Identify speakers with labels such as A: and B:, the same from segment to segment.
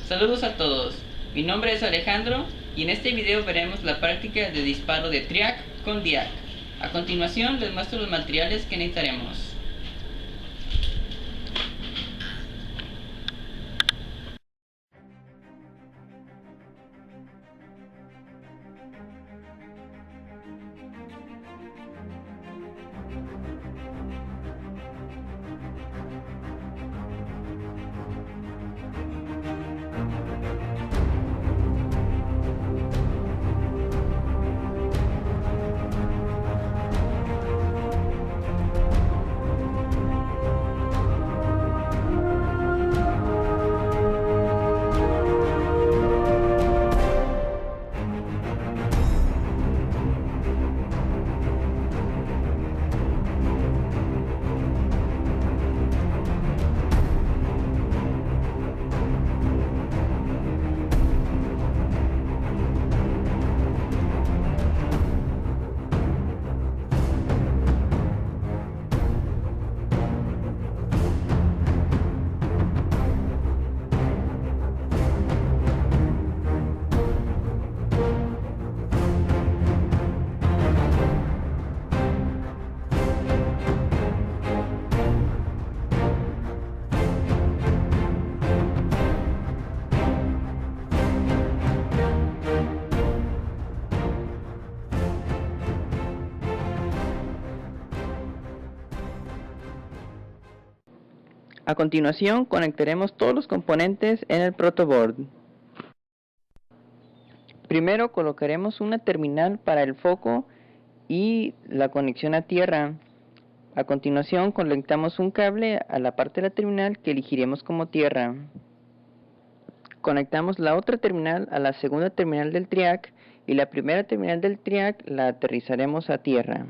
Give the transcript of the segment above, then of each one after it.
A: Saludos a todos, mi nombre es Alejandro y en este video veremos la práctica de disparo de TRIAC con DIAC. A continuación les muestro los materiales que necesitaremos. A continuación conectaremos todos los componentes en el protoboard. Primero colocaremos una terminal para el foco y la conexión a tierra. A continuación conectamos un cable a la parte de la terminal que elegiremos como tierra. Conectamos la otra terminal a la segunda terminal del TRIAC y la primera terminal del TRIAC la aterrizaremos a tierra.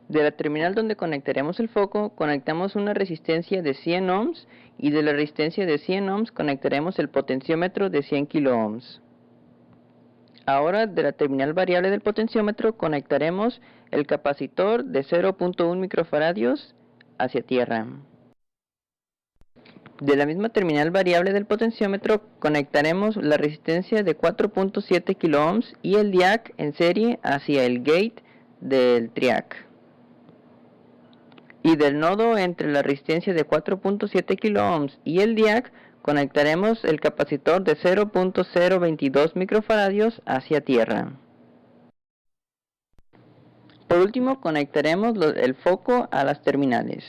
A: De la terminal donde conectaremos el foco, conectamos una resistencia de 100 ohms y de la resistencia de 100 ohms conectaremos el potenciómetro de 100 kilo ohms. Ahora de la terminal variable del potenciómetro conectaremos el capacitor de 0.1 microfaradios hacia tierra. De la misma terminal variable del potenciómetro conectaremos la resistencia de 4.7 kilo ohms y el DIAC en serie hacia el gate del TRIAC. Y del nodo entre la resistencia de 4.7 kilo ohms y el DIAC conectaremos el capacitor de 0.022 microfaradios hacia tierra. Por último conectaremos el foco a las terminales.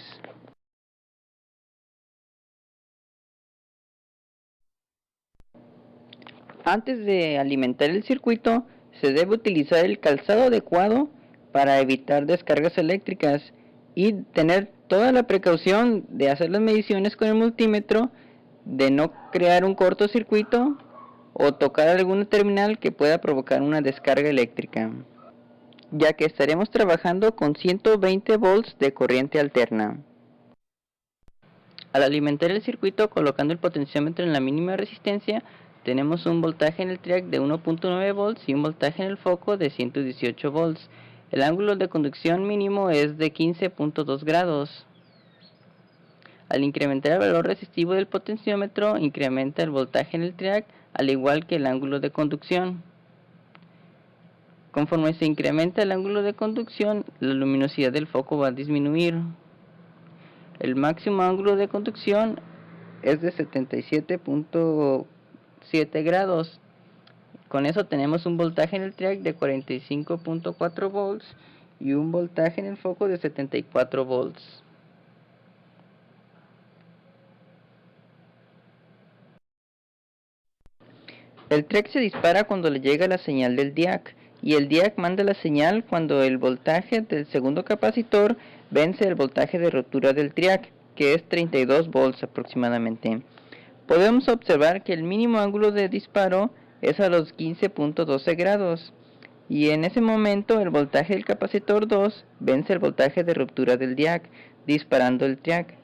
A: Antes de alimentar el circuito se debe utilizar el calzado adecuado para evitar descargas eléctricas y tener toda la precaución de hacer las mediciones con el multímetro, de no crear un cortocircuito o tocar alguna terminal que pueda provocar una descarga eléctrica, ya que estaremos trabajando con 120 volts de corriente alterna. Al alimentar el circuito colocando el potenciómetro en la mínima resistencia, tenemos un voltaje en el TRIAC de 1.9 volts y un voltaje en el foco de 118 volts. El ángulo de conducción mínimo es de 15.2 grados. Al incrementar el valor resistivo del potenciómetro, incrementa el voltaje en el TRIAC, al igual que el ángulo de conducción. Conforme se incrementa el ángulo de conducción, la luminosidad del foco va a disminuir. El máximo ángulo de conducción es de 77.7 grados. Con eso tenemos un voltaje en el TRIAC de 45.4 volts y un voltaje en el foco de 74 volts. El TRIAC se dispara cuando le llega la señal del DIAC y el DIAC manda la señal cuando el voltaje del segundo capacitor vence el voltaje de ruptura del TRIAC, que es 32 volts aproximadamente. Podemos observar que el mínimo ángulo de disparo es a los 15.12 grados y en ese momento el voltaje del capacitor 2 vence el voltaje de ruptura del DIAC, disparando el TRIAC.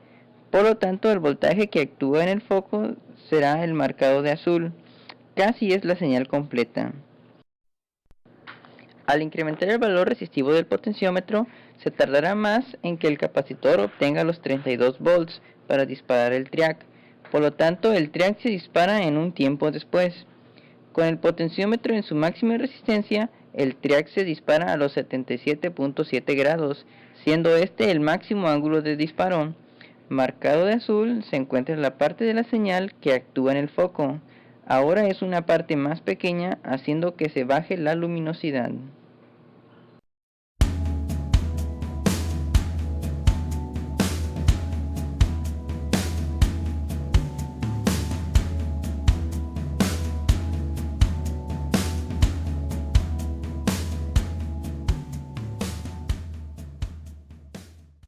A: Por lo tanto, el voltaje que actúa en el foco será el marcado de azul. Casi es la señal completa. Al incrementar el valor resistivo del potenciómetro, se tardará más en que el capacitor obtenga los 32 volts para disparar el TRIAC. Por lo tanto, el triac se dispara en un tiempo después. Con el potenciómetro en su máxima resistencia, el triac se dispara a los 77.7 grados, siendo este el máximo ángulo de disparo. Marcado de azul se encuentra la parte de la señal que actúa en el foco. Ahora es una parte más pequeña, haciendo que se baje la luminosidad.